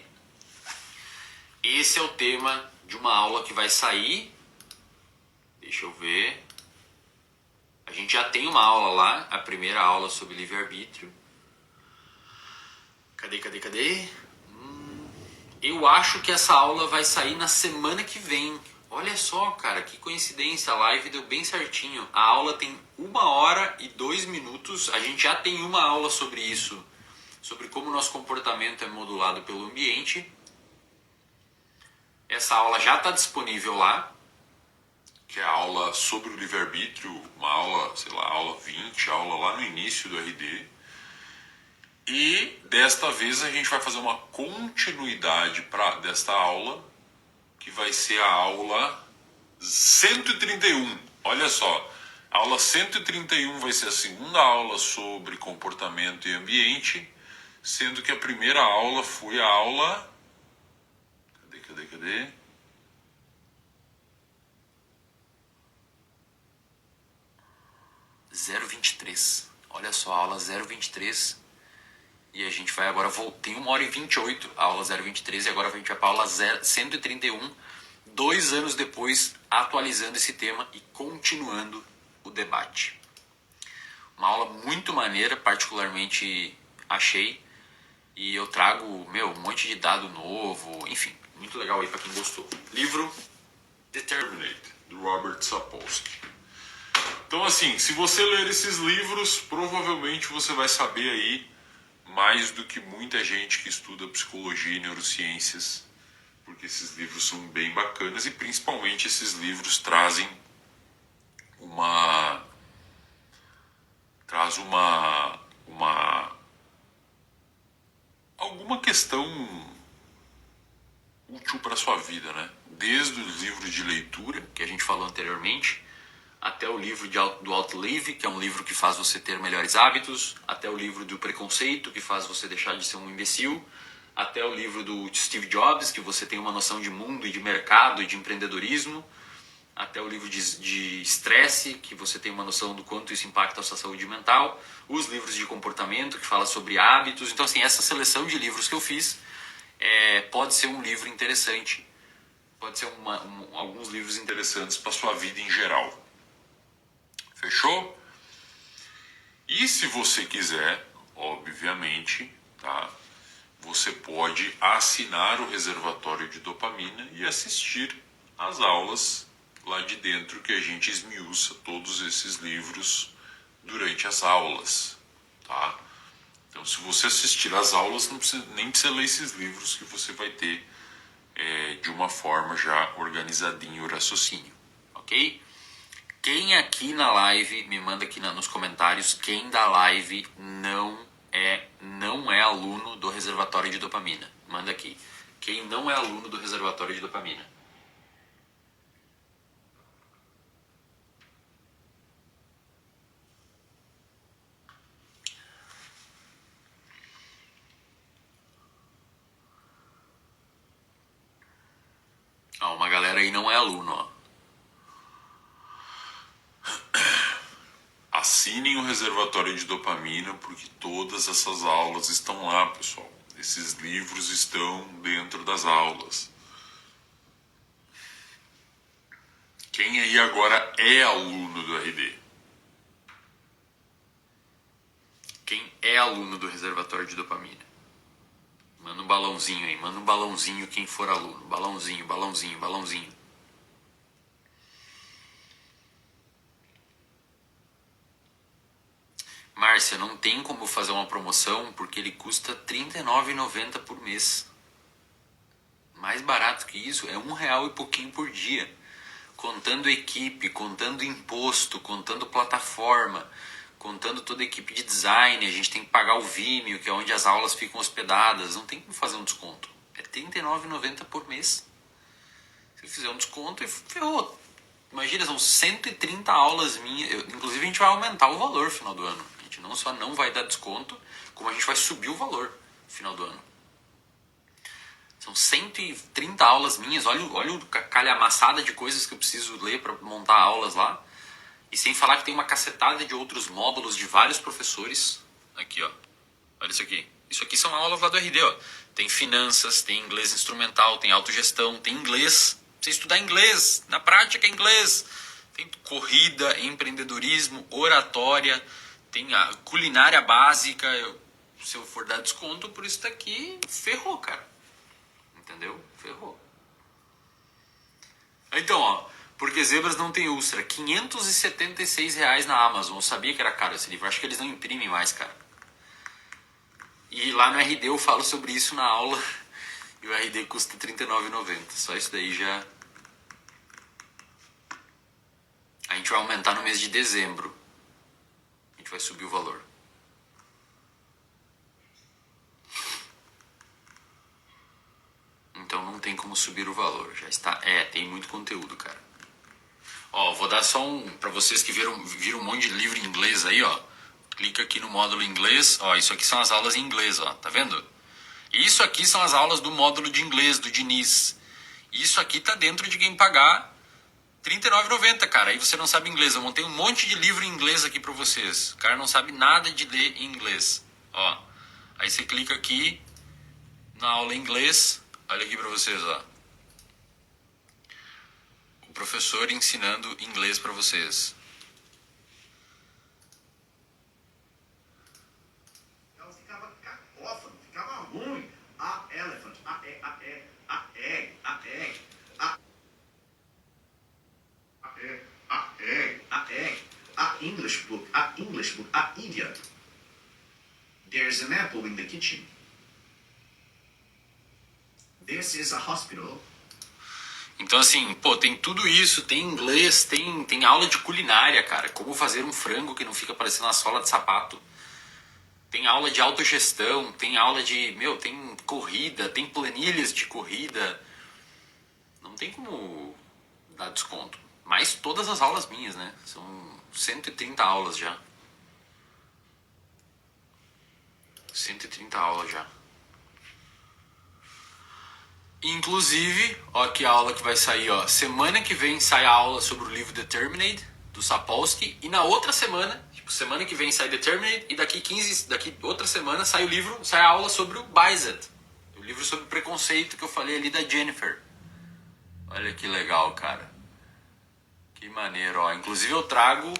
A: esse é o tema de uma aula que vai sair, deixa eu ver, a gente já tem uma aula lá, a primeira aula sobre livre-arbítrio. Cadê? Eu acho que essa aula vai sair na semana que vem. Olha só, cara, que coincidência, a live deu bem certinho. A aula tem 1h02, a gente já tem uma aula sobre isso, sobre como o nosso comportamento é modulado pelo ambiente. Essa aula já está disponível lá, que é a aula sobre o livre-arbítrio, uma aula, sei lá, aula 20, aula lá no início do RD. E desta vez a gente vai fazer uma continuidade desta aula, que vai ser a aula 131. Olha só, a aula 131 vai ser a segunda aula sobre comportamento e ambiente, sendo que a primeira aula foi a aula... Cadê? 023. Olha só, a aula 023. E a gente vai agora, tem 1h28, a aula 023, e agora a gente vai para a aula 131, 2 anos depois, atualizando esse tema e continuando o debate. Uma aula muito maneira, particularmente achei, e eu trago, um monte de dado novo, enfim, muito legal aí para quem gostou. Livro Determinate, do Robert Sapolsky. Então, assim, se você ler esses livros, provavelmente você vai saber aí mais do que muita gente que estuda psicologia e neurociências, porque esses livros são bem bacanas e principalmente esses livros trazem alguma questão útil para a sua vida, né? Desde os livros de leitura, que a gente falou anteriormente, até o livro do Outlive, que é um livro que faz você ter melhores hábitos, até o livro do Preconceito, que faz você deixar de ser um imbecil, até o livro do Steve Jobs, que você tem uma noção de mundo e de mercado e de empreendedorismo, até o livro de estresse, que você tem uma noção do quanto isso impacta a sua saúde mental, os livros de comportamento, que fala sobre hábitos. Então, assim, essa seleção de livros que eu fiz pode ser um livro interessante, pode ser alguns livros interessantes para a sua vida em geral. Fechou? E se você quiser, obviamente, tá? Você pode assinar o reservatório de dopamina e assistir às aulas lá de dentro, que a gente esmiuça todos esses livros durante as aulas.
B: se você assistir às aulas, não precisa, nem precisa ler esses livros que você vai ter de uma forma já organizadinho o raciocínio, ok?
A: Quem aqui na live, me manda aqui nos comentários, quem da live não é aluno do reservatório de dopamina. Manda aqui. Quem não é aluno do reservatório de dopamina. Uma galera aí não é aluno, ó.
B: Assinem o reservatório de dopamina, porque todas essas aulas estão lá, pessoal. Esses livros estão dentro das aulas. Quem aí agora é aluno do RD?
A: Quem é aluno do reservatório de dopamina? Manda um balãozinho aí, manda um balãozinho quem for aluno. Balãozinho, balãozinho, balãozinho. Márcia, não tem como fazer uma promoção porque ele custa R$ 39,90 por mês. Mais barato que isso é R$1 e pouquinho por dia. Contando equipe, contando imposto, contando plataforma, contando toda a equipe de design. A gente tem que pagar o Vimeo, que é onde as aulas ficam hospedadas. Não tem como fazer um desconto. É R$ 39,90 por mês. Se fizer um desconto, ferrou. Imagina, são 130 aulas minhas. Inclusive, a gente vai aumentar o valor no final do ano. A gente não só não vai dar desconto, como a gente vai subir o valor no final do ano. São 130 aulas minhas. Olha a calhamaçada de coisas que eu preciso ler para montar aulas lá. E sem falar que tem uma cacetada de outros módulos de vários professores. Aqui, ó. Olha isso aqui. Isso aqui são aulas lá do RD, ó. Tem finanças, tem inglês instrumental, tem autogestão, tem inglês. Você estudar inglês, na prática inglês. Tem corrida, empreendedorismo, oratória, tem a culinária básica. Se eu for dar desconto por isso daqui, ferrou, cara. Entendeu? Ferrou. Então, ó, Porque Zebras Não Tem Úlcera, R$ 576 na Amazon. Eu sabia que era caro esse livro, acho que eles não imprimem mais, cara. E lá no RD eu falo sobre isso na aula, e o RD custa R$ 39,90. Só isso daí já... A gente vai aumentar no mês de dezembro. A gente vai subir o valor. Então não tem como subir o valor. Já está. Tem muito conteúdo, cara. Ó, vou dar só pra vocês que viram um monte de livro em inglês aí, ó. Clica aqui no módulo inglês. Ó, isso aqui são as aulas em inglês, ó. Tá vendo? Isso aqui são as aulas do módulo de inglês, do Diniz. Isso aqui tá dentro de quem pagar R$ 39,90, cara. Aí você não sabe inglês. Eu montei um monte de livro em inglês aqui pra vocês. O cara não sabe nada de ler em inglês. Ó. Aí você clica aqui na aula em inglês. Olha aqui pra vocês, ó. O professor ensinando inglês pra vocês.
C: Ela ficava cacófono, ficava ruim. A elephant, a egg, a egg, a egg, a egg, a egg, a egg, a egg, a English book, a idiot. There's an apple in the kitchen. This is a hospital.
A: Então, assim, pô, tem tudo isso, tem inglês, tem aula de culinária, cara. Como fazer um frango que não fica parecendo uma sola de sapato. Tem aula de autogestão, tem aula de... tem corrida, tem planilhas de corrida. Não tem como dar desconto. Mas todas as aulas minhas, né? São 130 aulas já. 130 aulas já. Inclusive, ó, que a aula que vai sair, ó. Semana que vem sai a aula sobre o livro Determinate, do Sapolsky. E na outra semana, semana que vem sai Determinate. E daqui outra semana sai a aula sobre o Biased. O livro sobre preconceito que eu falei ali da Jennifer. Olha que legal, cara. Que maneiro, ó. Inclusive eu trago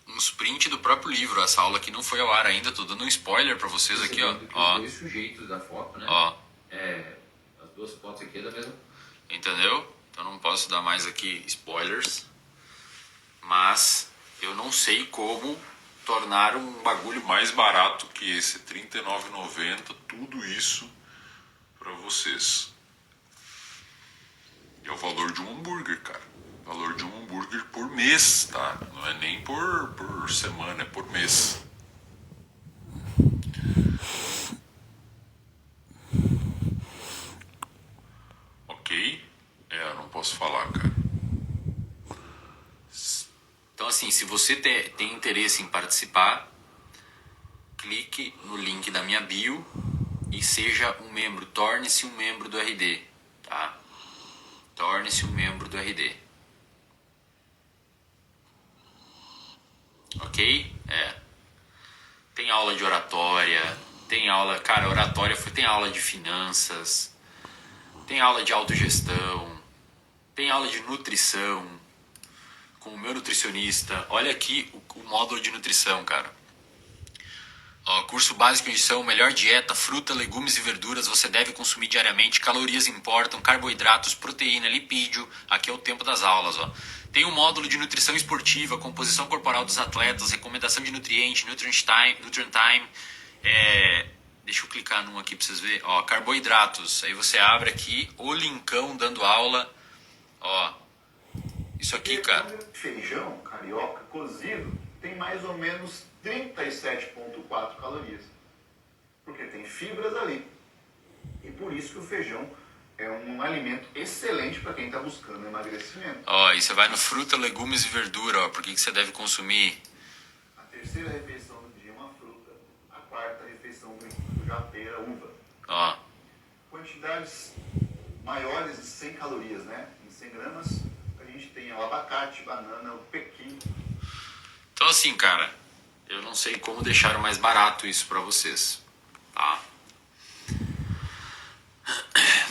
A: uns prints do próprio livro. Essa aula aqui não foi ao ar ainda. Tô dando um spoiler pra vocês aqui, ó.
D: Os dois sujeitos da foto, né?
A: Ó.
D: As duas fotos aqui é da mesma.
A: Entendeu? Então não posso dar mais aqui spoilers. Mas eu não sei como tornar um bagulho
B: Mais barato que esse, R$ 39,90, tudo isso para vocês. E é o valor de um hambúrguer, cara. O valor de um hambúrguer por mês, tá? Não é nem por semana, é por mês. Ok? Eu não posso falar, cara.
A: Então, assim, se você tem interesse em participar, clique no link da minha bio e seja um membro. Torne-se um membro do RD, tá? Torne-se um membro do RD. Ok? Tem aula de oratória, tem aula... Cara, oratória tem aula de finanças, tem aula de autogestão, tem aula de nutrição, com o meu nutricionista. Olha aqui o módulo de nutrição, cara. Ó, curso básico em nutrição, melhor dieta, fruta, legumes e verduras você deve consumir diariamente, calorias importam, carboidratos, proteína, lipídio. Aqui é o tempo das aulas, ó. Tem um módulo de nutrição esportiva, composição corporal dos atletas, recomendação de nutriente, nutrient time. Deixa eu clicar num aqui pra vocês verem. Ó, carboidratos. Aí você abre aqui o linkão dando aula. Ó, isso aqui, cara.
E: Feijão carioca cozido tem mais ou menos 37,4 calorias. Porque tem fibras ali. E por isso que o feijão é um alimento excelente para quem está buscando emagrecimento.
A: Ó, e você vai no fruta, legumes e verdura, ó. Por que você deve consumir?
E: A terceira refeição do dia é uma fruta. A quarta refeição do dia já pera, uva.
A: Ó.
E: Quantidades maiores de 100 calorias, né? Em 100 gramas a gente tem o abacate, banana, o pequi.
A: Então assim, cara, eu não sei como deixar mais barato isso pra vocês, tá?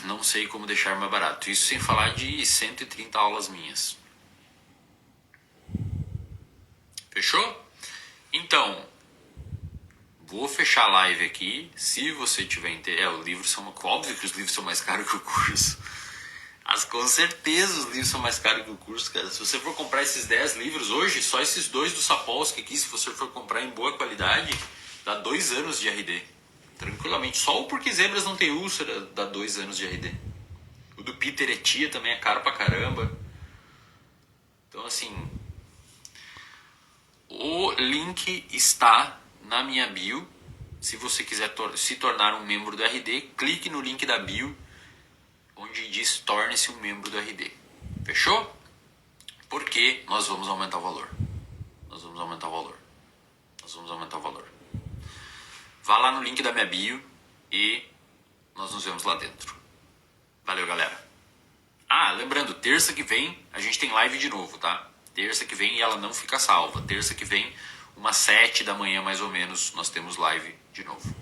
A: Não sei como deixar mais barato. Isso sem falar de 130 aulas minhas. Fechou? Então, vou fechar a live aqui. Se você tiver interesse... os livros são... Óbvio que os livros são mais caros que o curso. Com certeza os livros são mais caros que o curso, cara. Se você for comprar esses 10 livros hoje, só esses 2 do Sapolsky aqui, se você for comprar em boa qualidade, dá 2 anos de RD. Tranquilamente. Só o Porque Zebras Não Tem Úlcera dá 2 anos de RD. O do Peter Etia também é caro pra caramba. Então, assim... O link está na minha bio. Se você quiser se tornar um membro do RD, clique no link da bio, onde diz torne-se um membro do RD. Fechou? Porque nós vamos aumentar o valor. Nós vamos aumentar o valor. Nós vamos aumentar o valor. Vá lá no link da minha bio e nós nos vemos lá dentro. Valeu, galera. Ah, lembrando, terça que vem a gente tem live de novo, tá? Terça que vem e ela não fica salva. Terça que vem, umas 7 da manhã mais ou menos, nós temos live de novo.